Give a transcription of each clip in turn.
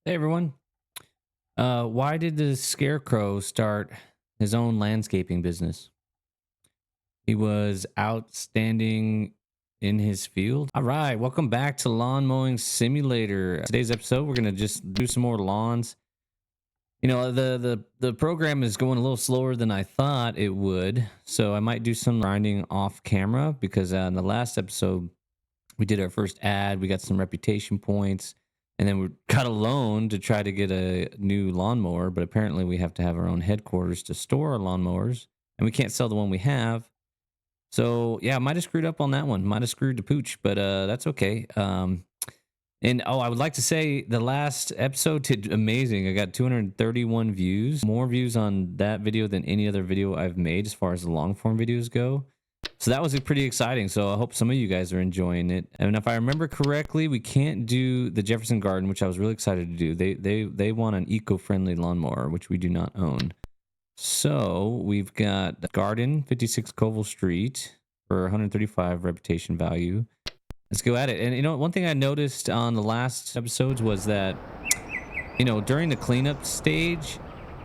Hey everyone. Why did the scarecrow start his own landscaping business? He was outstanding in his field. All right, welcome back to Lawn Mowing Simulator. Today's episode, we're gonna just do some more lawns. The program is going a little slower than I thought it would, so I might do some grinding off camera because in the last episode we did our first ad. We got some reputation points, and then we got a loan to try to get a new lawnmower. But apparently, we have to have our own headquarters to store our lawnmowers, and we can't sell the one we have. So yeah, might have screwed up on that one. Might have screwed the pooch, but that's okay. And I would like to say the last episode did amazing. I got 231 views, more views on that video than any other video I've made as far as the long form videos go. So that was pretty exciting. So I hope some of you guys are enjoying it. And if I remember correctly, we can't do the Jefferson Garden, which I was really excited to do. They want an eco-friendly lawnmower, which we do not own. So we've got the Garden, 56 Covell Street for 135 reputation value. Let's go at it. And one thing I noticed on the last episodes was that, during the cleanup stage,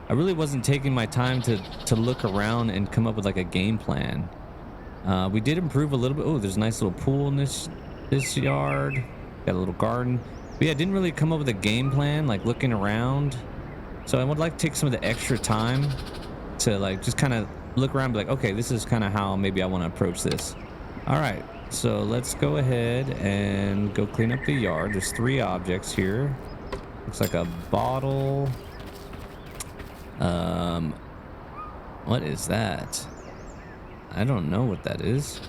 I really wasn't taking my time to look around and come up with like a game plan. We did improve a little bit. Oh, there's a nice little pool in this yard. Got a little garden. But yeah, I didn't really come up with a game plan, like looking around. So I would like to take some of the extra time to like just kind of look around and be like, okay, this is kind of how maybe I want to approach this. All right. So let's go ahead and go clean up the yard. There's 3 objects here. Looks like a bottle. What is that? I don't know what that is.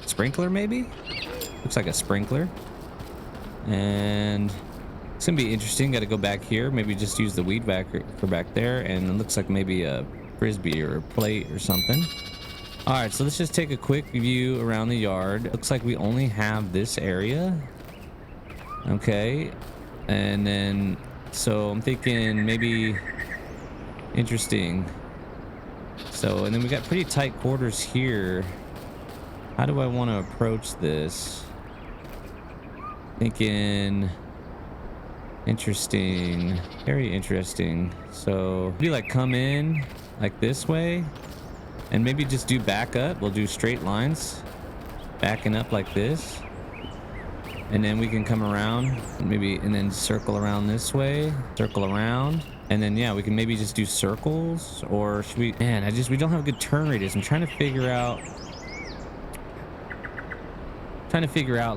Sprinkler, maybe? Looks like a sprinkler. And it's gonna be interesting. Got to go back here. Maybe just use the weed whacker for back there. And it looks like maybe a frisbee or a plate or something. All right, so let's just take a quick view around the yard. Looks like we only have this area. Okay. And then, so I'm thinking maybe interesting. So, and then we got pretty tight quarters here. How do I want to approach this? Thinking interesting, very interesting. So maybe like come in like this way and maybe just do back up. We'll do straight lines, backing up like this. And then we can come around and then circle around this way, circle around. And then, yeah, we can maybe just do circles, or should we, man, we don't have a good turn radius. I'm trying to figure out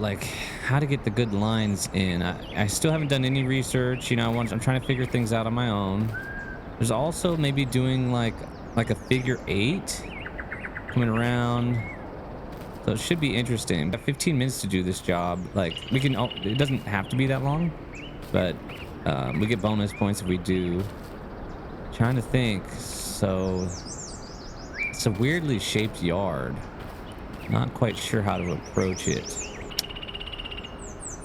like how to get the good lines in. I still haven't done any research. I'm trying to figure things out on my own. There's also maybe doing like a figure 8 coming around. So it should be interesting. I have 15 minutes to do this job. Like it doesn't have to be that long, but we get bonus points if we do. Trying to think. So it's a weirdly shaped yard. Not quite sure how to approach it.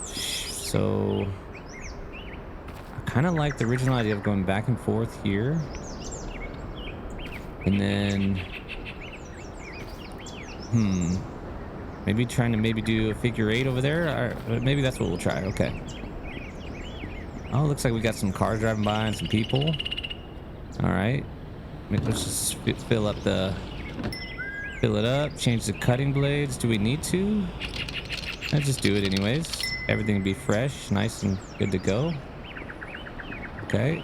So I kind of like the original idea of going back and forth here. And then, maybe trying to do a figure 8 over there. Or maybe that's what we'll try. Okay. Oh, looks like we got some cars driving by and some people. All right. Let's just fill it up. Change the cutting blades. Do we need to? I'll just do it anyways. Everything will be fresh, nice and good to go. Okay.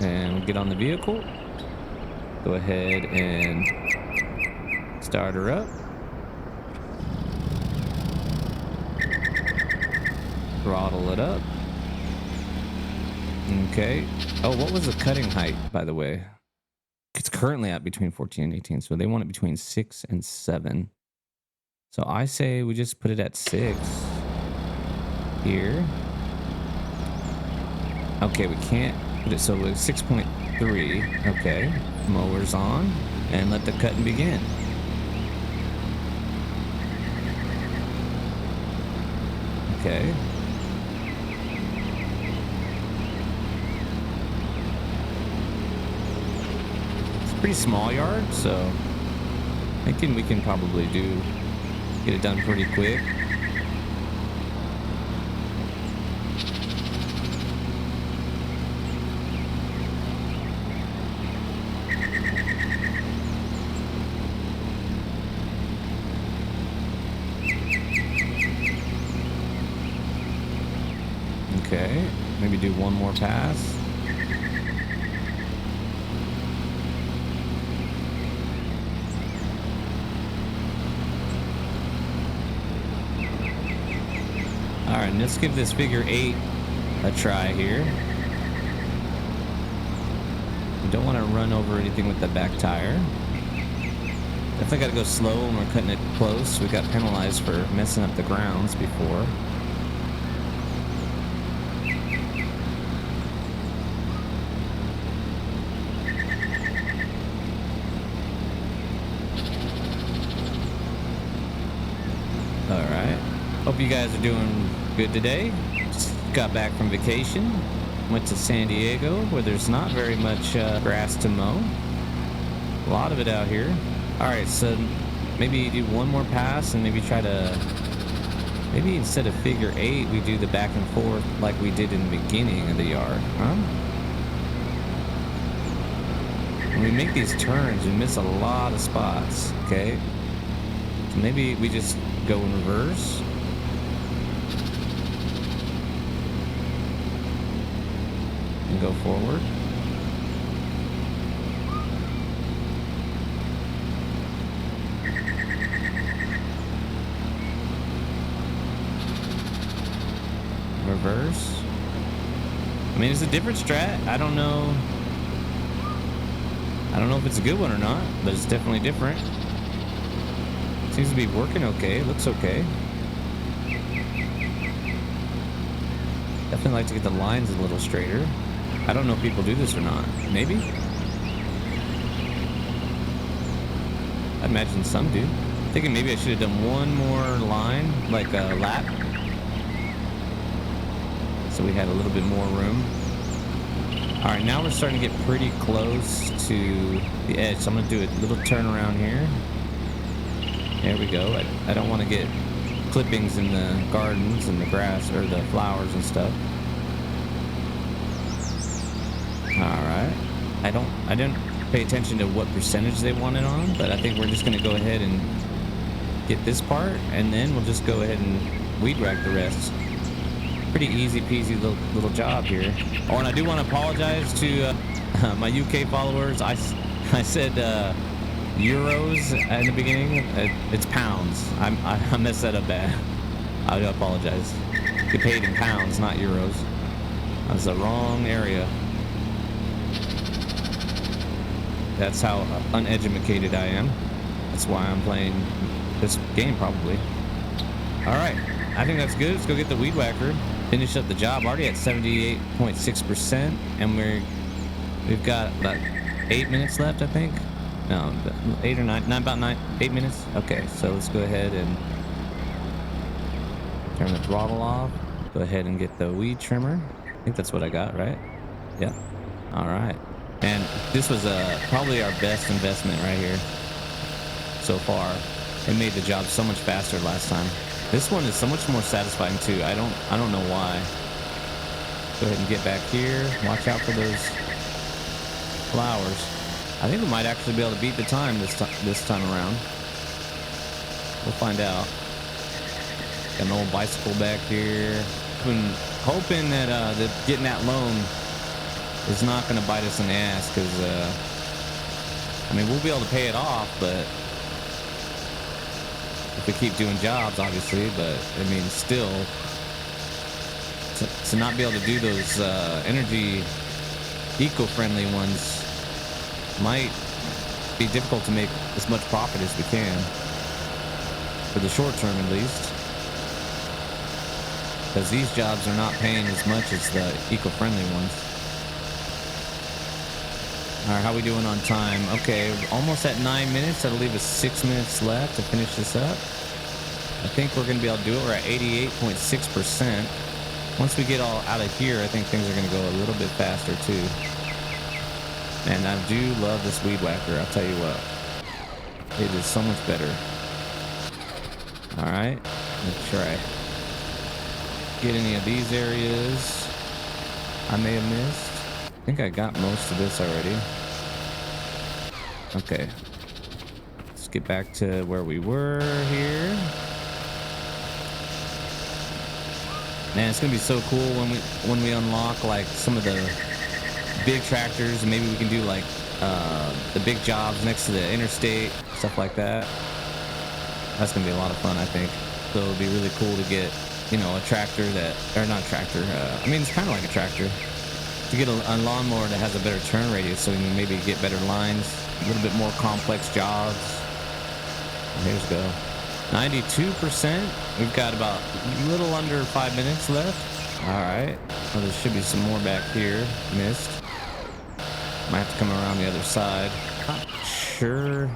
And we'll get on the vehicle. Go ahead and start her up. Throttle it up. Okay. Oh, what was the cutting height, by the way? It's currently at between 14 and 18, so they want it between 6 and 7. So I say we just put it at 6 here. Okay, we can't put it, so it's 6.3. Okay, mower's on, and let the cutting begin. Okay. Pretty small yard, so thinking we can probably get it done pretty quick. Okay, maybe do one more pass. All right, let's give this figure 8 a try here. We don't want to run over anything with the back tire. Definitely got to go slow when we're cutting it close. We got penalized for messing up the grounds before. All right. Hope you guys are doing good today. Just got back from vacation. Went to San Diego where there's not very much grass to mow. A lot of it out here. All right, so maybe do one more pass and maybe try to, maybe instead of figure 8, we do the back and forth like we did in the beginning of the yard, huh? When we make these turns, we miss a lot of spots, okay? So maybe we just go in reverse. And go forward. Reverse. I mean, it's a different strat. I don't know if it's a good one or not, but it's definitely different. Seems to be working okay. Looks okay. Definitely like to get the lines a little straighter. I don't know if people do this or not. Maybe. I imagine some do. Thinking maybe I should have done one more line, like a lap, so we had a little bit more room. All right, now we're starting to get pretty close to the edge, so I'm gonna do a little turnaround here. There we go. I don't want to get clippings in the gardens and the grass or the flowers and stuff. All right. I didn't pay attention to what percentage they wanted on, but I think we're just gonna go ahead and get this part, and then we'll just go ahead and weed whack the rest. Pretty easy peasy little job here. Oh, and I do want to apologize to my UK followers. I said euros in the beginning. It's pounds. I messed that up bad. I do apologize. Get paid in pounds, not euros. That's the wrong area. That's how uneducated I am. That's why I'm playing this game probably. All right, I think that's good. Let's go get the weed whacker. Finish up the job. Already at 78.6%, and we've got about 8 minutes left, I think. No, 8 or 9, not about 8 minutes. Okay, so let's go ahead and turn the throttle off. Go ahead and get the weed trimmer. I think that's what I got, right? Yep. All right. And this was probably our best investment right here so far. It made the job so much faster last time. This one is so much more satisfying too. I don't know why. Go ahead and get back here. Watch out for those flowers. I think we might actually be able to beat the time this time around. We'll find out. Got an old bicycle back here. Been hoping that getting that loan is not going to bite us in the ass, because I mean, we'll be able to pay it off, but if we keep doing jobs, obviously. But I mean, still, to not be able to do those energy eco-friendly ones might be difficult to make as much profit as we can, for the short term at least, because these jobs are not paying as much as the eco-friendly ones. All right, how we doing on time? Okay, almost at 9 minutes. That'll leave us 6 minutes left to finish this up. I think we're gonna be able to do it. We're at 88.6%. Once we get all out of here, I think things are gonna go a little bit faster too. And I do love this weed whacker, I'll tell you what. It is so much better. All right, let's try. Get any of these areas I may have missed. I think I got most of this already. Okay. Let's get back to where we were here. Man, it's gonna be so cool when we unlock like some of the big tractors, and maybe we can do like the big jobs next to the interstate, stuff like that. That's gonna be a lot of fun, I think. So it'll be really cool to get, you know, a tractor that, or not tractor. I mean, it's kind of like a tractor. To get a lawnmower that has a better turn radius, so we can maybe get better lines, a little bit more complex jobs. Here's go. 92%. We've got about a little under 5 minutes left. All right. Well, there should be some more back here. Missed. Might have to come around the other side. Not sure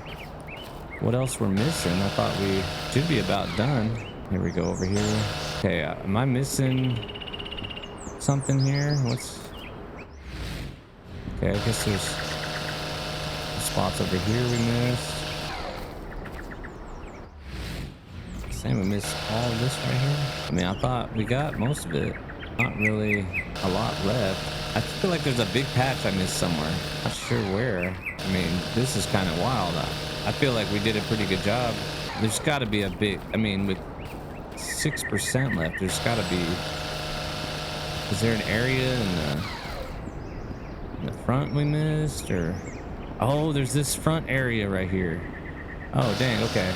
what else we're missing. I thought we should be about done. Here we go over here. Okay, am I missing something here? What's... Okay, I guess there's spots over here we missed. Same, we missed all of this right here. I mean, I thought we got most of it. Not really a lot left. I feel like there's a big patch I missed somewhere. Not sure where. I mean, this is kind of wild. I feel like we did a pretty good job. There's got to be a big... I mean, with 6% left, there's got to be... Is there an area in the front we missed? Or... Oh, there's this front area right here. Oh, dang, okay.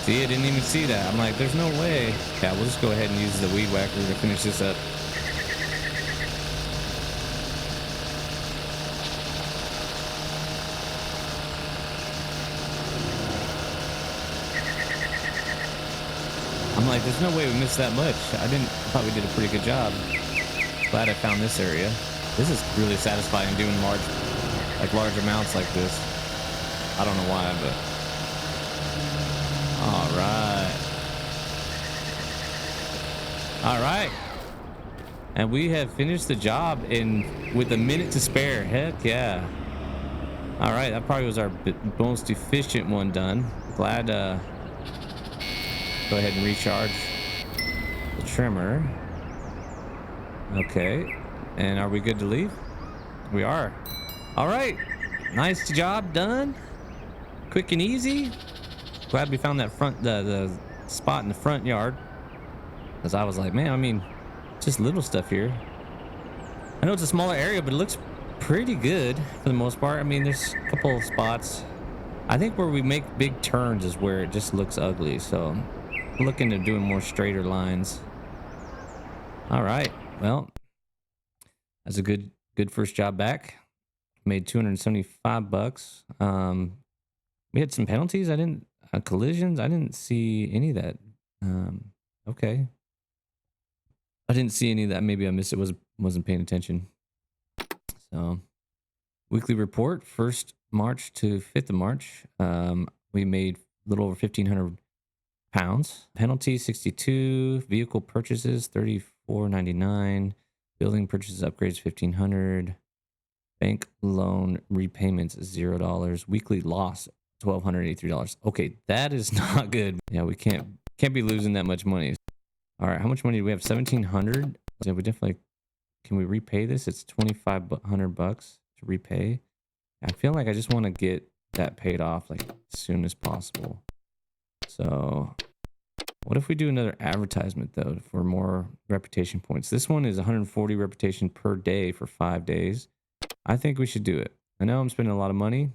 See, I didn't even see that. I'm like, there's no way. Yeah, we'll just go ahead and use the weed whacker to finish this up. I'm like, there's no way we missed that much. I thought we did a pretty good job. Glad I found this area. This is really satisfying doing large amounts like this. I don't know why, but... All right. And we have finished the job with a minute to spare. Heck yeah. All right, that probably was our most efficient one done. Glad go ahead and recharge the trimmer. Okay. And are we good to leave? We are. All right. Nice job done. Quick and easy. Glad we found that the spot in the front yard. Because I was like, man, I mean, just little stuff here. I know it's a smaller area, but it looks pretty good for the most part. I mean, there's a couple of spots. I think where we make big turns is where it just looks ugly. So I'm looking at doing more straighter lines. All right. Well, that's a good first job back. Made $275. We had some penalties. Collisions. I didn't see any of that. Okay. I didn't see any of that. Maybe I missed it. Wasn't paying attention. So, weekly report, 1st March to 5th of March. We made a little over 1,500 pounds. Penalty 62. Vehicle purchases $34.99. Building purchases upgrades 1,500. Bank loan repayments $0. Weekly loss $1,283. Okay, that is not good. Yeah, we can't be losing that much money. All right, how much money do we have? 1,700. Yeah, we definitely can we repay this? It's $2,500 to repay. I feel like I just want to get that paid off like as soon as possible. So, what if we do another advertisement though for more reputation points? This one is 140 reputation per day for 5 days. I think we should do it. I know I'm spending a lot of money,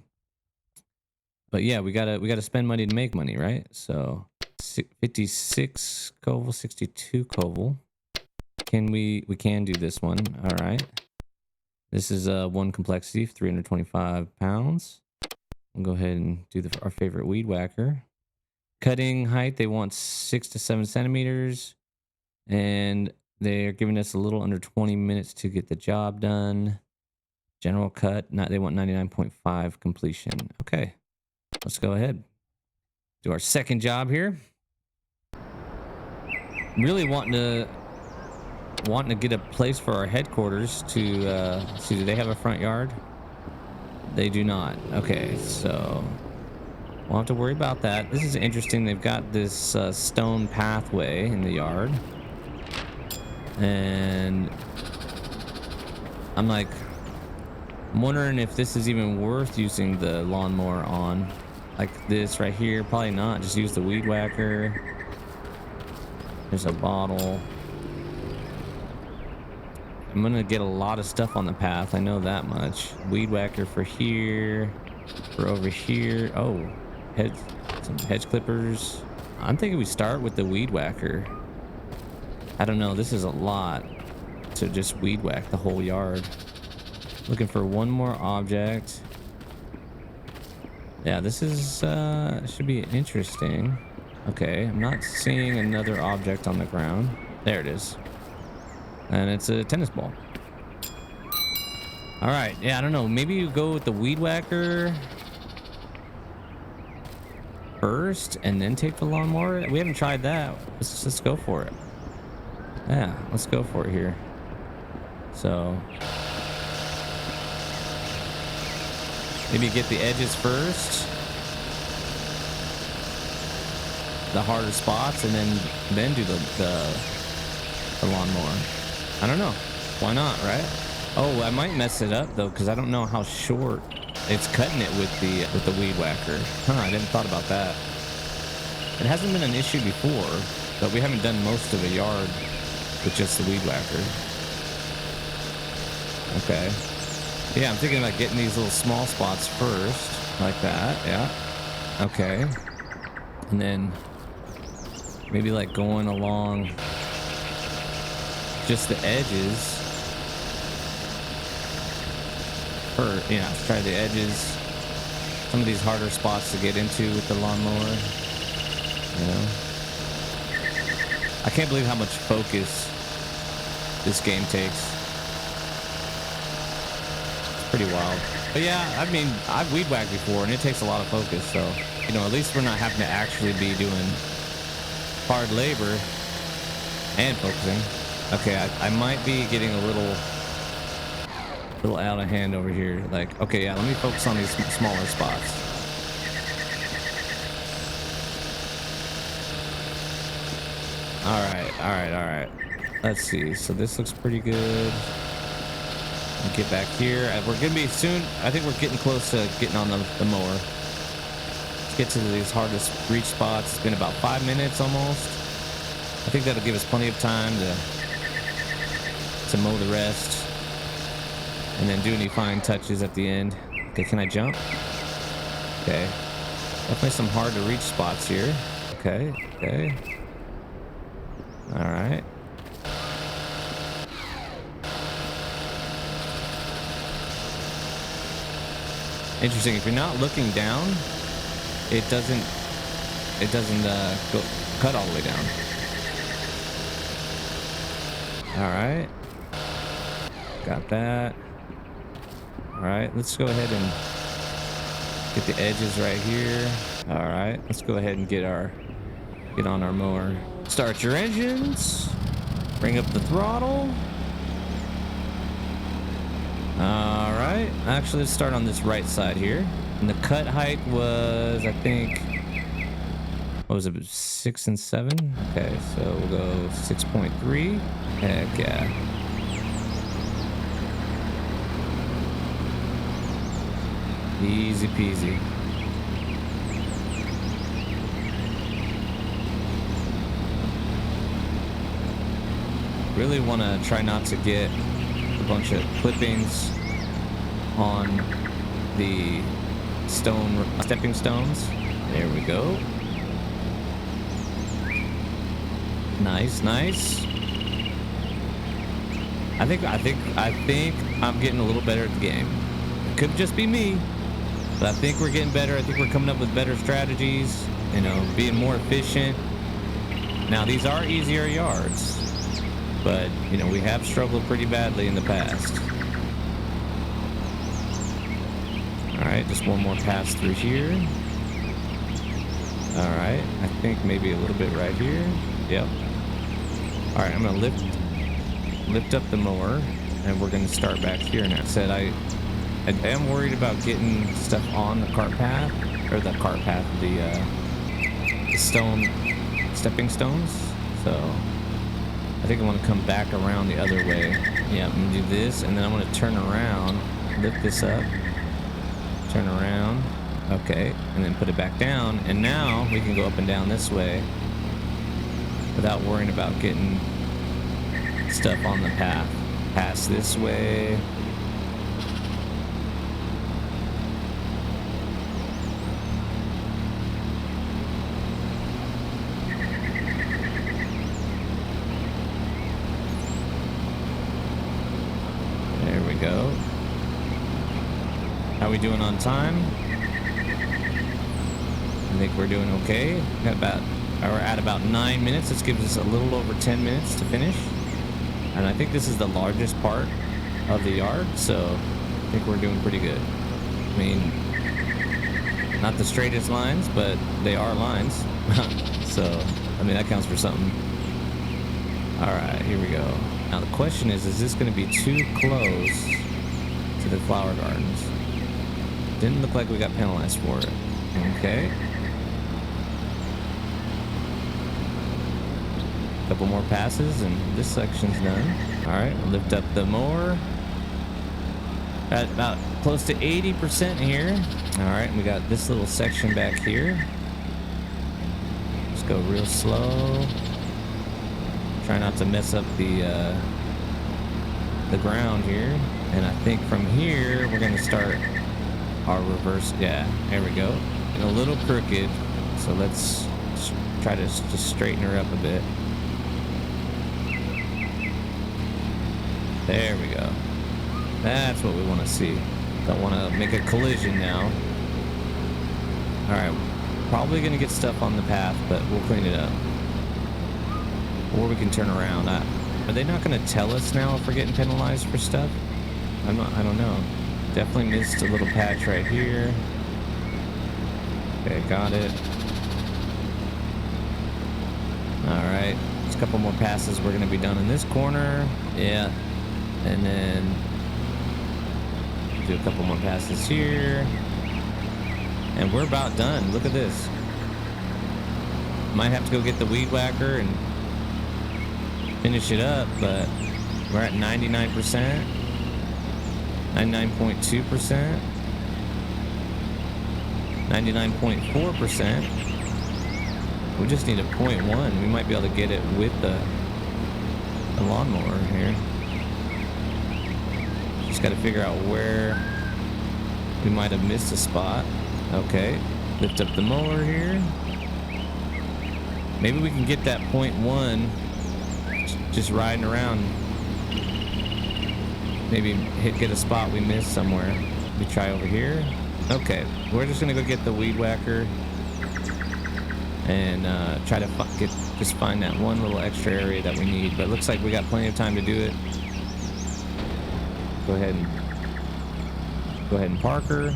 but yeah, we gotta spend money to make money, right? So 56 Koval, 62 Koval. We can do this one. All right. This is one complexity, 325 pounds. We'll go ahead and do our favorite weed whacker. Cutting height, they want 6 to 7 centimeters, and they're giving us a little under 20 minutes to get the job done. General cut, they want 99.5 completion. Okay, let's go ahead. Do our second job here. Really wanting to get a place for our headquarters to see. Do they have a front yard? They do not. Okay, so we'll have to worry about that. This is interesting. They've got this stone pathway in the yard, and I'm wondering if this is even worth using the lawnmower on, like this right here. Probably not. Just use the weed whacker. There's a bottle. I'm gonna get a lot of stuff on the path. I know that much. Weed whacker for here. For over here. Oh, some hedge clippers. I'm thinking we start with the weed whacker. I don't know. This is a lot to just weed whack the whole yard. Looking for one more object. Yeah, this is should be interesting. Okay, I'm not seeing another object on the ground. There it is. And it's a tennis ball. All right. Yeah, I don't know. Maybe you go with the weed whacker first and then take the lawnmower. We haven't tried that. Let's go for it. Yeah, let's go for it here. So maybe get the edges first, the harder spots, and then do the lawnmower. I don't know. Why not, right? Oh, I might mess it up though, because I don't know how short it's cutting it with the weed whacker. Huh, I didn't thought about that. It hasn't been an issue before, but we haven't done most of a yard with just the weed whacker. Okay. Yeah, I'm thinking about getting these little small spots first, like that. Yeah. Okay. And then maybe like going along just the edges. Or, yeah, try the edges. Some of these harder spots to get into with the lawnmower. You know? I can't believe how much focus this game takes. Pretty wild. But yeah, I mean, I've weed whacked before and it takes a lot of focus, so you know, at least we're not having to actually be doing hard labor and focusing. Okay, I might be getting a little out of hand over here. Like, okay, yeah, let me focus on these smaller spots. All right. Let's see. So this looks pretty good. Get back here. We're gonna be soon. I think we're getting close to getting on the mower. Let's get to these hardest reach spots. It's been about 5 minutes almost. I think that'll give us plenty of time to mow the rest and then do any fine touches at the end. Okay, can I jump? Okay, definitely some hard to reach spots here. Okay. All right. Interesting. If you're not looking down, it doesn't go cut all the way down. All right, got that. All right, let's go ahead and get the edges right here. All right, let's go ahead and get on our mower. Start your engines. Bring up the throttle. All right, actually let's start on this right side here. And the cut height was, I think, what was it, 6 and 7? Okay, so we'll go 6.3. Heck yeah. Easy peasy. Really want to try not to get a bunch of clippings on the stepping stones. There we go. Nice. I think I'm getting a little better at the game. It could just be me, but I think we're getting better. I think we're coming up with better strategies, you know, being more efficient. Now these are easier yards, but you know, we have struggled pretty badly in the past. All right, just one more pass through here. All right, I think maybe a little bit right here. Yep. All right, I'm gonna lift up the mower, and we're gonna start back here. And I said I am worried about getting stuff on the cart path, the stepping stones. So I think I want to come back around the other way. Yeah, I'm gonna do this, and then I'm gonna turn around, lift this up, turn around. Okay, and then put it back down, and now we can go up and down this way without worrying about getting stuff on the path. Pass this way. There we go. How we doing on time? I think we're doing okay. Got about, we're at about 9 minutes. This gives us a little over 10 minutes to finish. And I think this is the largest part of the yard, so I think we're doing pretty good. I mean, not the straightest lines, but they are lines. So, I mean, that counts for something. All right, here we go. Now the question is this going to be too close to the flower gardens? Didn't look like we got penalized for it. Okay. Couple more passes and this section's done. All right, we'll lift up the mower. At about close to 80% here. All right, and we got this little section back here. Just go real slow. Try not to mess up the ground here. And I think from here we're gonna start our reverse. Yeah, there we go. And a little crooked, so let's try to just straighten her up a bit. There we go. That's what we want to see. Don't want to make a collision now. All right, probably gonna get stuff on the path, but we'll clean it up. Or we can turn around. Are they not gonna tell us now if we're getting penalized for stuff? I don't know. Definitely missed a little patch right here. Okay, got it. All right, just a couple more passes. We're gonna be done in this corner. Yeah, and then do a couple more passes here, and we're about done. Look at this. Might have to go get the weed whacker and finish it up, but we're at 99%, 99.2%, 99.4%. We just need a 0.1. We might be able to get it with the lawnmower here. Just got to figure out where we might have missed a spot. Okay, lift up the mower here. Maybe we can get that 0.1 just riding around. Maybe get a spot we missed somewhere. We try over here. Okay, we're just gonna go get the weed whacker and try to just find that one little extra area that we need. But it looks like we got plenty of time to do it. Go ahead and park her.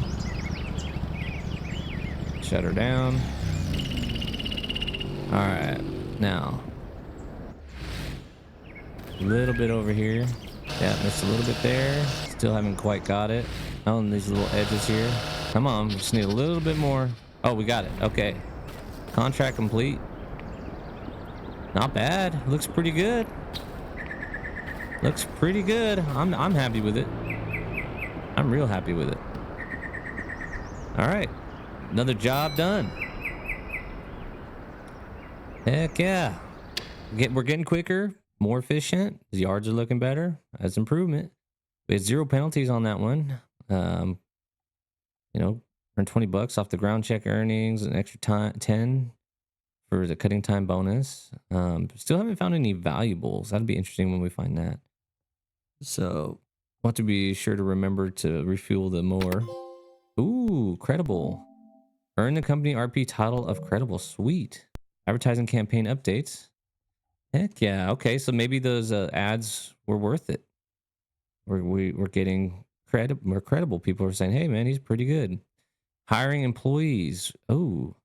Shut her down. All right, now a little bit over here. Yeah, missed a little bit there. Still haven't quite got it. Oh, and these little edges here. Come on, we just need a little bit more. Oh, we got it. Okay, contract complete. Not bad. Looks pretty good. Looks pretty good. I'm happy with it. I'm real happy with it. All right, another job done. Heck yeah. We're getting quicker, more efficient. The yards are looking better. That's improvement. We had 0 penalties on that one. You know, earned $20 off the ground check earnings, an extra 10 for the cutting time bonus. Still haven't found any valuables. That'd be interesting when we find that. So want to be sure to remember to refuel the mower. Ooh, credible. Earn the company RP title of credible. Sweet. Advertising campaign updates. Heck yeah. Okay, so maybe those ads were worth it. We're getting more credible. People are saying, hey man, he's pretty good. Hiring employees. Oh,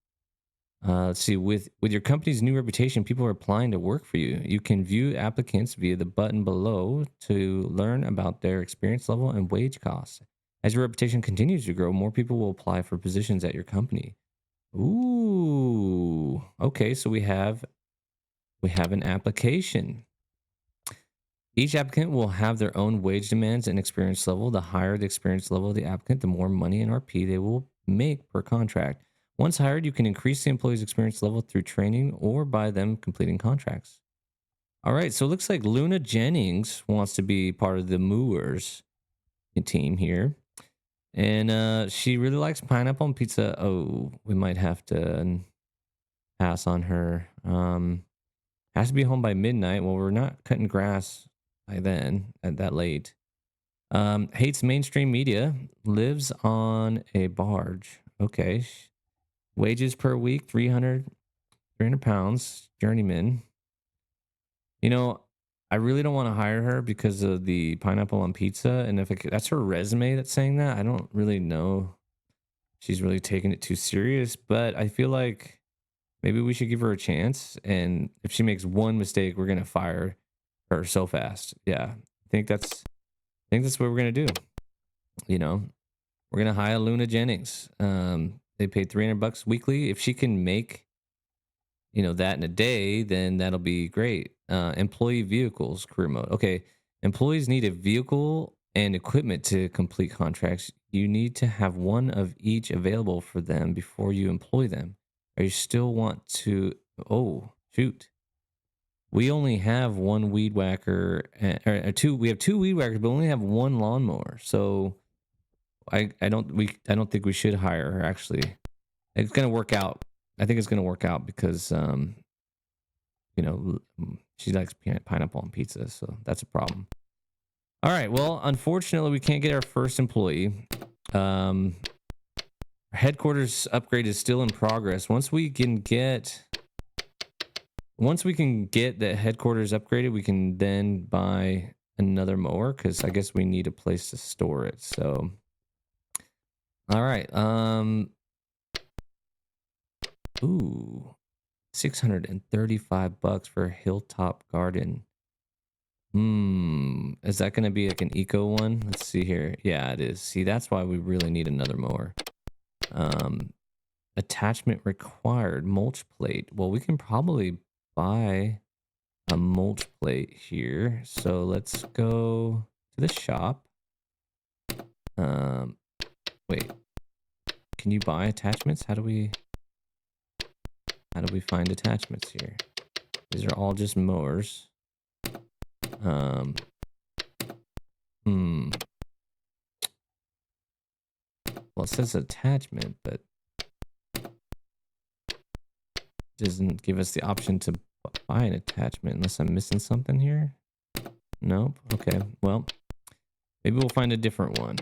let's see. With your company's new reputation, people are applying to work for you. You can view applicants via the button below to learn about their experience level and wage costs. As your reputation continues to grow, more people will apply for positions at your company. Ooh, okay. So we have an application. Each applicant will have their own wage demands and experience level. The higher the experience level of the applicant, the more money in RP they will make per contract. Once hired, you can increase the employee's experience level through training or by them completing contracts. All right, so it looks like Luna Jennings wants to be part of the Mowers team here. And she really likes pineapple on pizza. Oh, we might have to pass on her. Has to be home by midnight. Well, we're not cutting grass by then at that late. Hates mainstream media. Lives on a barge. Okay. Wages per week, 300 pounds. Journeyman. You know, I really don't want to hire her because of the pineapple on pizza. And if that's her resume that's saying that, I don't really know. She's really taking it too serious, but I feel like maybe we should give her a chance. And if she makes one mistake, we're gonna fire her so fast. Yeah, I think that's what we're gonna do. You know, we're gonna hire Luna Jennings. They paid $300 weekly. If she can make that in a day, then that'll be great. Employee vehicles, career mode. Okay. Employees need a vehicle and equipment to complete contracts. You need to have one of each available for them before you employ them. Or you still want to, oh, shoot. We only have one weed whacker, or two. We have two weed whackers, but only have one lawnmower. So I don't think we should hire her. Actually, it's gonna work out. I think it's gonna work out because she likes pineapple on pizza, so that's a problem. All right. Well, unfortunately, we can't get our first employee. Our headquarters upgrade is still in progress. Once we can get the headquarters upgraded, we can then buy another mower because I guess we need a place to store it. So, all right. Ooh, $635 for a hilltop garden. Is that going to be like an eco one? Let's see here. Yeah, it is. See, that's why we really need another mower. Attachment required. Mulch plate. Well, we can probably buy a mulch plate here. So let's go to the shop. Wait. Can you buy attachments? How do we find attachments here? These are all just mowers. Well, it says attachment, but doesn't give us the option to buy an attachment unless I'm missing something here. Nope. Okay. Well, maybe we'll find a different one.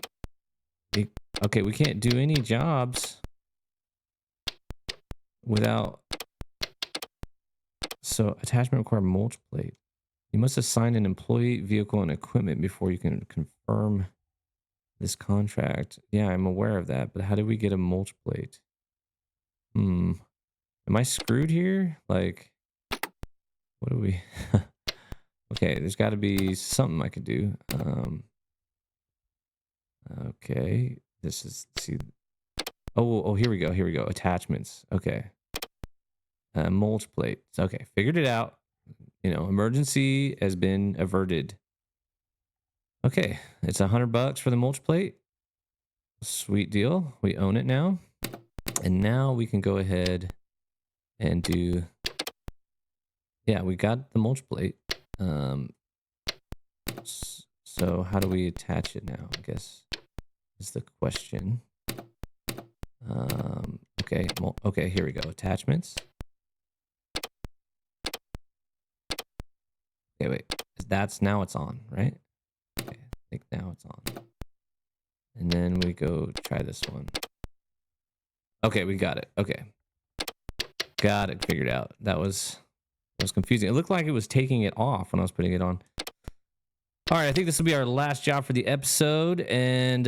Okay, we can't do any jobs without. So attachment required mulch plate. You must assign an employee, vehicle, and equipment before you can confirm this contract. Yeah, I'm aware of that, but how do we get a mulch plate? Am I screwed here? Like, what do we... Okay, there's got to be something I could do. Okay, this is... See. Oh, here we go. Here we go. Attachments. Okay. Mulch plate. Okay, figured it out. Emergency has been averted. Okay, it's $100 for the mulch plate. Sweet deal. We own it now. And now we can go ahead and do... Yeah, we got the mulch plate. So how do we attach it now? I guess is the question. Okay, here we go. Attachments. Okay, wait. Now it's on, right? Okay, I think now it's on. And then we go try this one. Okay, we got it. Okay. Got it figured out. That was confusing. It looked like it was taking it off when I was putting it on. All right, I think this will be our last job for the episode. And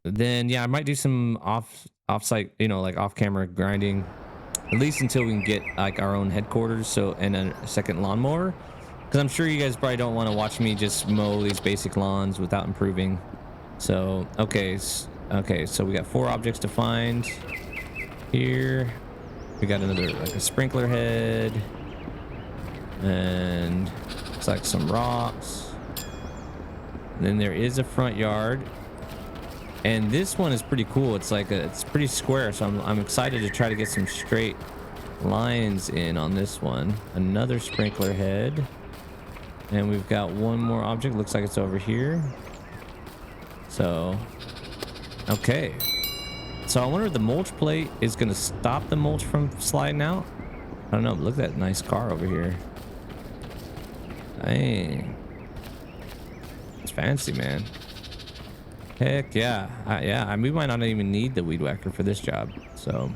then, yeah, I might do some off-site, like off-camera grinding. At least until we can get like our own headquarters, and a second lawnmower, because I'm sure you guys probably don't want to watch me just mow these basic lawns without improving. So okay, so we got 4 objects to find here. We got another like a sprinkler head, and it's like some rocks. And then there is a front yard. And this one is pretty cool. It's like it's pretty square, so I'm excited to try to get some straight lines in on this one. Another sprinkler head. And we've got one more object. Looks like it's over here. So, okay. So I wonder if the mulch plate is going to stop the mulch from sliding out. I don't know. Look at that nice car over here. Dang. It's fancy, man. Heck yeah. Yeah, we might not even need the weed whacker for this job. So,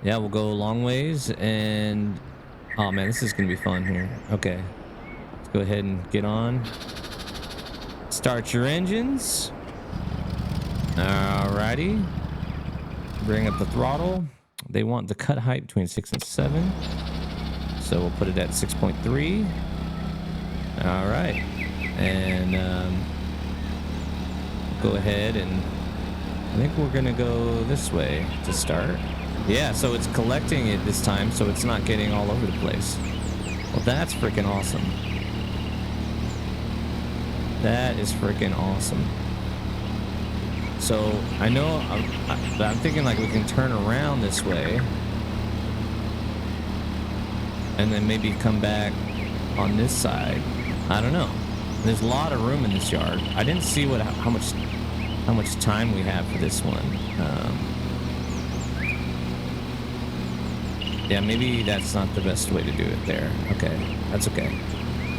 yeah, we'll go a long ways. And, oh, man, this is going to be fun here. Okay. Let's go ahead and get on. Start your engines. Alrighty. Bring up the throttle. They want the cut height between 6 and 7. So we'll put it at 6.3. All right. And go ahead and I think we're going to go this way to start. Yeah, so it's collecting it this time, so it's not getting all over the place. Well, that's freaking awesome. That is freaking awesome. So I know I'm thinking like we can turn around this way and then maybe come back on this side. I don't know. There's a lot of room in this yard. I didn't see how much time we have for this one. Yeah, maybe that's not the best way to do it there. Okay, that's okay.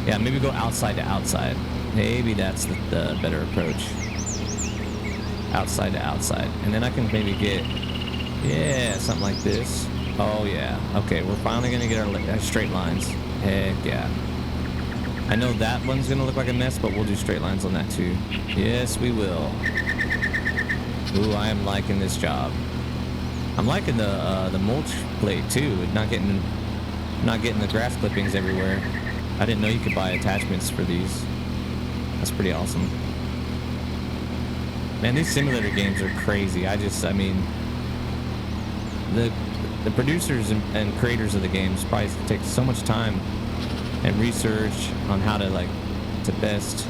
Yeah, maybe go outside to outside. Maybe that's the better approach. Outside to outside. And then I can maybe get, yeah, something like this. Oh, yeah. Okay, we're finally going to get our straight lines. Heck yeah. I know that one's going to look like a mess, but we'll do straight lines on that too. Yes, we will. Ooh, I am liking this job. I'm liking the mulch plate too. Not getting the grass clippings everywhere. I didn't know you could buy attachments for these. That's pretty awesome. Man, these simulator games are crazy. I mean, the producers and creators of the games probably take so much time and research on how to best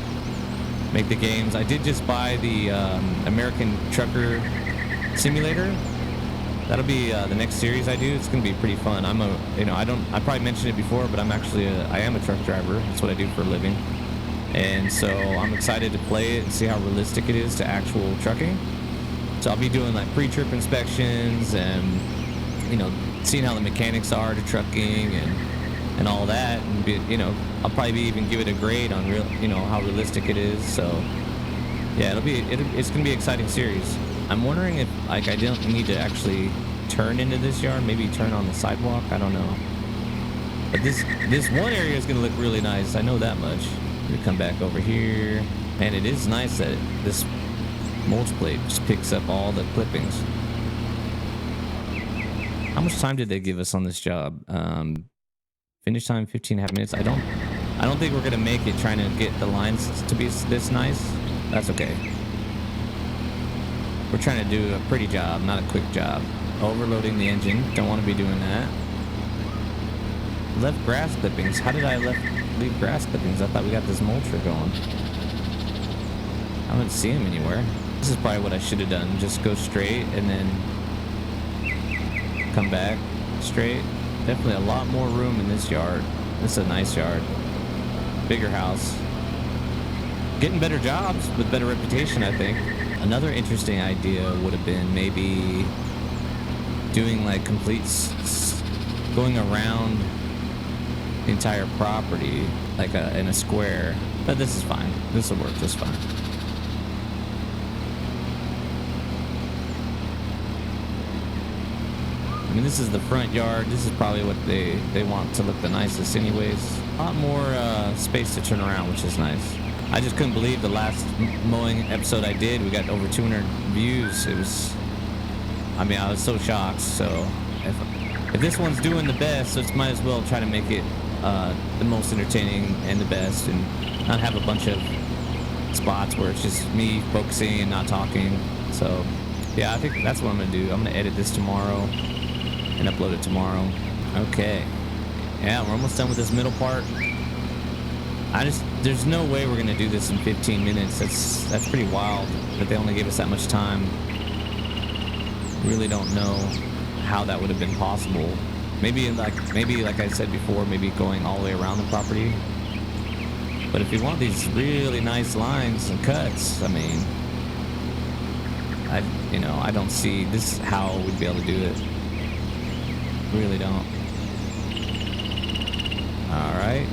make the games. I did just buy the American Trucker Simulator. That'll be the next series I do. It's gonna be pretty fun. I probably mentioned it before, but I am a truck driver. That's what I do for a living. And so I'm excited to play it and see how realistic it is to actual trucking. So I'll be doing like pre-trip inspections and, seeing how the mechanics are to trucking and all that. And I'll probably even give it a grade on how realistic it is. So yeah, it's gonna be an exciting series. I'm wondering if I don't need to actually turn into this yard, maybe turn on the sidewalk. I don't know. But this one area is gonna look really nice. I know that much. We come back over here, and it is nice that this mulch plate just picks up all the clippings. How much time did they give us on this job? Finish time 15.5 minutes. I don't think we're gonna make it trying to get the lines to be this nice. That's okay. We're trying to do a pretty job, not a quick job. Overloading the engine. Don't want to be doing that. Left grass clippings. How did I leave grass clippings? I thought we got this mulcher going. I don't see them anywhere. This is probably what I should have done. Just go straight and then come back straight. Definitely a lot more room in this yard. This is a nice yard. Bigger house. Getting better jobs with better reputation, I think. Another interesting idea would have been maybe doing like going around the entire property like in a square, but this is fine. This will work just fine. I mean, this is the front yard. This is probably what they want to look the nicest anyways. A lot more space to turn around, which is nice. I just couldn't believe the last mowing episode I did. We got over 200 views. I was so shocked. So if this one's doing the best, so it might as well try to make it the most entertaining and the best, and not have a bunch of spots where it's just me focusing and not talking. So yeah, I think that's what I'm gonna do. I'm gonna edit this tomorrow and upload it tomorrow. Okay, yeah, we're almost done with this middle part. There's no way we're gonna do this in 15 minutes. That's pretty wild that they only gave us that much time. Really don't know. how that would have been possible. Maybe like I said before, maybe going all the way around the property. But if you want these really nice lines and cuts, I mean, I don't see this how we'd be able to do it. Really don't. All right.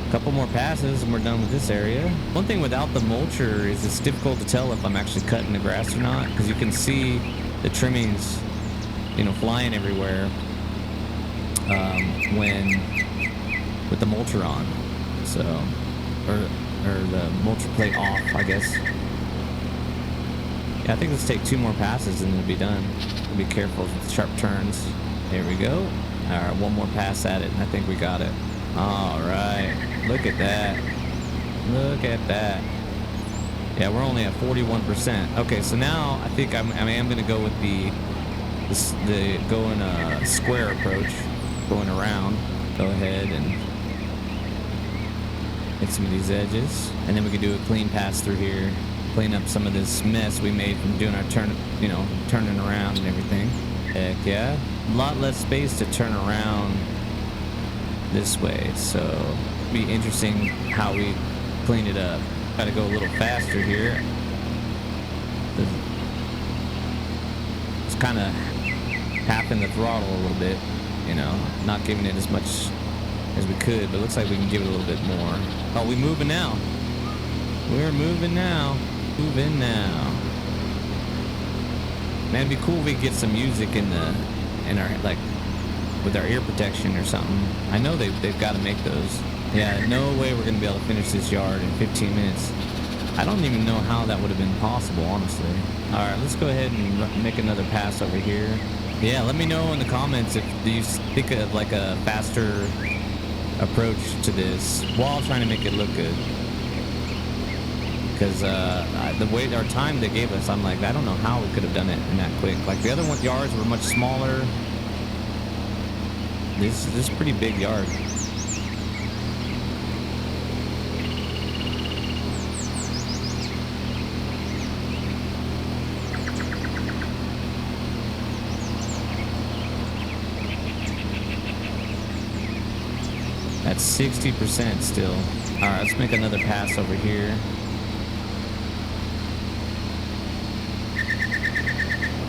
A couple more passes and we're done with this area. One thing without the mulcher is it's difficult to tell if I'm actually cutting the grass or not, because you can see the trimmings, flying everywhere when with the mulcher on. So, or the mulcher plate off, I guess. Yeah, I think let's take 2 more passes and it'll be done. Be careful with sharp turns. There we go. All right, 1 more pass at it, and I think we got it. All right, look at that. Look at that. Yeah, we're only at 41%. Okay, so now I think I am gonna go with the going a square approach, going around. Go ahead and hit some of these edges, and then we can do a clean pass through here, clean up some of this mess we made from doing our turning around and everything. Heck yeah, a lot less space to turn around this way, so it'll be interesting how we clean it up. Gotta go a little faster here. It's kind of tapping the throttle a little bit, not giving it as much as we could, but it looks like we can give it a little bit more. Oh, we moving now. We're moving now. Moving now. Man, it'd be cool if we get some music in our, like, with our ear protection or something. I know they've got to make those. Yeah, no way we're gonna be able to finish this yard in 15 minutes. I don't even know how that would have been possible, honestly. All right, let's go ahead and make another pass over here. Yeah, let me know in the comments if you think of like a faster approach to this while trying to make it look good. Because the way our time they gave us, I'm like, I don't know how we could have done it in that quick. Like the other yards were much smaller. This is a pretty big yard. That's 60% still. All right, let's make another pass over here.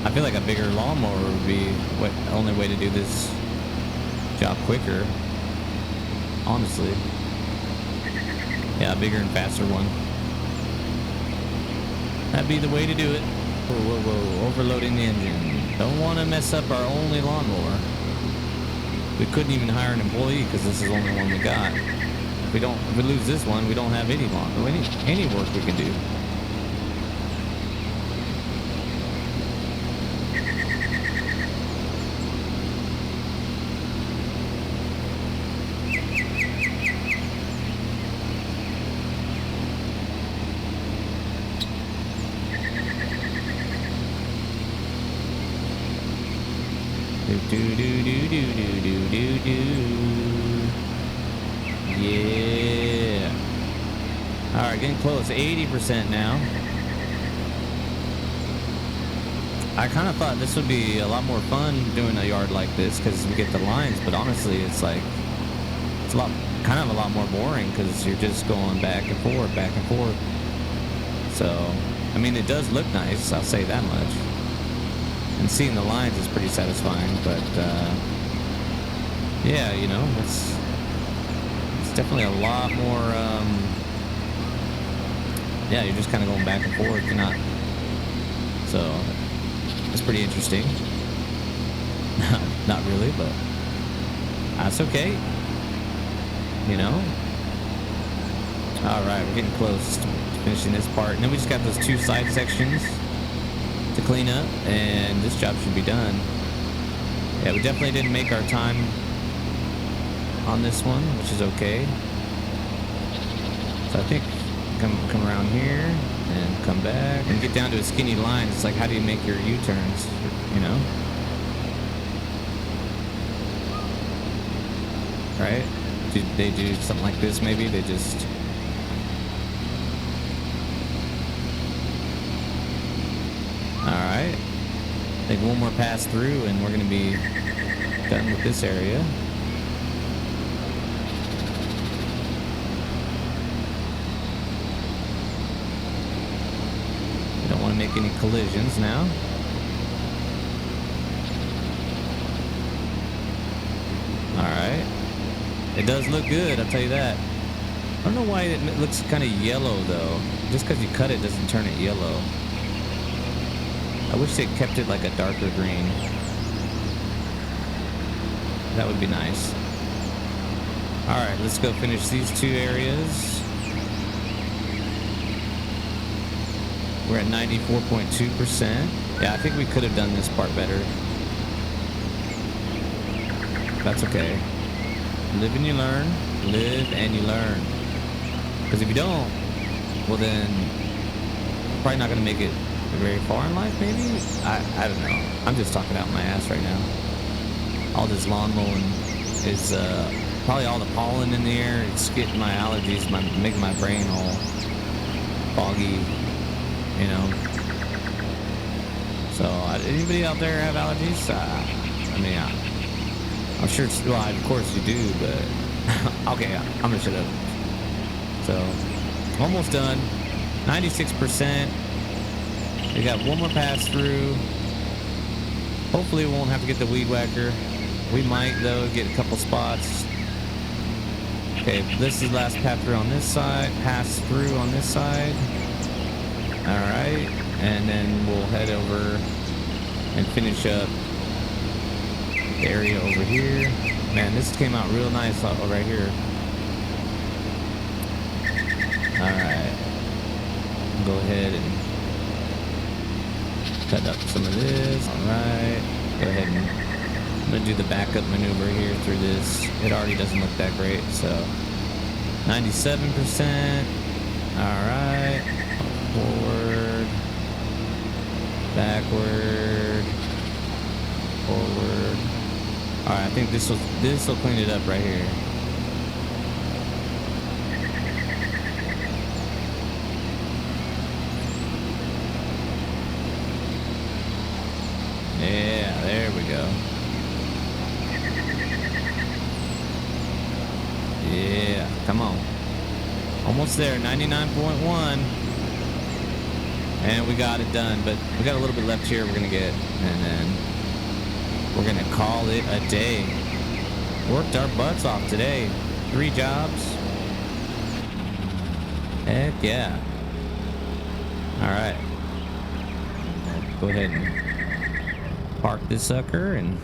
I feel like a bigger lawnmower would be the only way to do this job quicker, honestly. Yeah, a bigger and faster one. That'd be the way to do it. Whoa, whoa, whoa, overloading the engine. Don't want to mess up our only lawnmower. We couldn't even hire an employee because this is the only one we got. If we lose this one, we don't have any work we can do. Yeah. All right, getting close. 80% now. I kind of thought this would be a lot more fun doing a yard like this because we get the lines, but honestly, it's like it's a lot more boring because you're just going back and forth, back and forth. So, I mean, it does look nice. I'll say that much. And seeing the lines is pretty satisfying, but yeah, it's definitely a lot more. Yeah, you're just kind of going back and forth. You're not. So it's pretty interesting. Not really, but that's okay. All right, we're getting close to finishing this part, and then we just got those 2 side sections to clean up, and this job should be done. Yeah, we definitely didn't make our time on this one, which is okay. So I think come around here and come back and get down to a skinny line. It's like, how do you make your U-turns, right? Do they do something like this? Maybe they just I think one more pass through and we're going to be done with this area. We don't want to make any collisions now. All right. It does look good, I'll tell you that. I don't know why it looks kind of yellow though. Just because you cut it doesn't turn it yellow. I wish they kept it like a darker green. That would be nice. All right, let's go finish these two areas. We're at 94.2%. Yeah, I think we could have done this part better. That's okay. Live and you learn. Live and you learn. Because if you don't, well then, probably not going to make it very far in life, maybe? I don't know. I'm just talking out my ass right now. All this lawn mowing is probably all the pollen in the air. It's getting my allergies, making my brain all foggy, you know. So, anybody out there have allergies? I mean, I'm sure it's, well, of course you do, but okay, I'm gonna shut up. So, almost done. 96%. We got one more pass through. Hopefully we won't have to get the weed whacker. We might though get a couple spots. Okay, this is last pass through on this side, pass through on this side. All right, and then we'll head over and finish up the area over here. Man, this came out real nice right here. All right, go ahead and cut up some of this. All right, go ahead and I'm gonna do the backup maneuver here through this. It already doesn't look that great, so 97%. All right, forward, backward, forward. All right, I think this will clean it up right here. Yeah, there we go. Yeah, come on. Almost there, 99.1. And we got it done, but we got a little bit left here we're gonna get, and then we're gonna call it a day. Worked our butts off today. 3 jobs. Heck yeah. All right. Go ahead and park this sucker and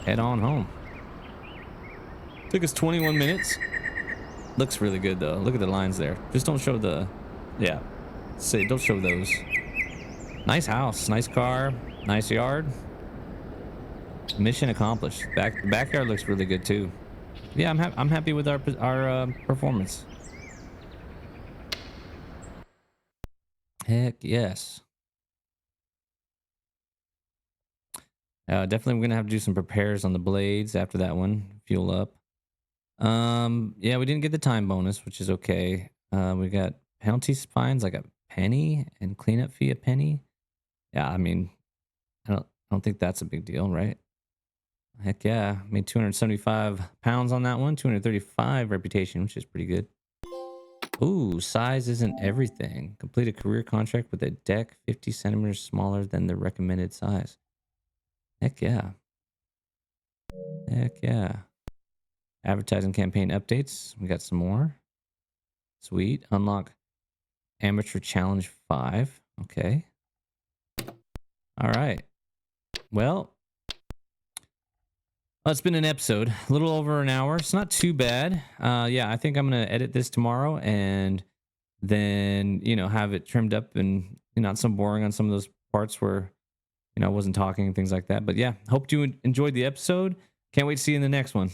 head on home. Took us 21 minutes. Looks really good though. Look at the lines there. Just don't show the, yeah. Say, don't show those. Nice house, nice car, nice yard. Mission accomplished. The backyard looks really good too. Yeah, I'm happy with our performance. Heck yes. Definitely we're gonna have to do some repairs on the blades after that one. Fuel up. Yeah, we didn't get the time bonus, which is okay. We got penalty fines like a penny and cleanup fee a penny. Yeah, I mean, I don't think that's a big deal, right? Heck yeah, made 275 pounds on that one. 235 reputation, which is pretty good. Ooh, size isn't everything. Complete a career contract with a deck 50 centimeters smaller than the recommended size. Heck yeah. Heck yeah. Advertising campaign updates. We got some more. Sweet. Unlock amateur challenge 5. Okay. All right. Well, it's been an episode, a little over an hour. It's not too bad. Yeah, I think I'm going to edit this tomorrow and then, you know, have it trimmed up and not so boring on some of those parts where, I wasn't talking and things like that. But yeah, hope you enjoyed the episode. Can't wait to see you in the next one.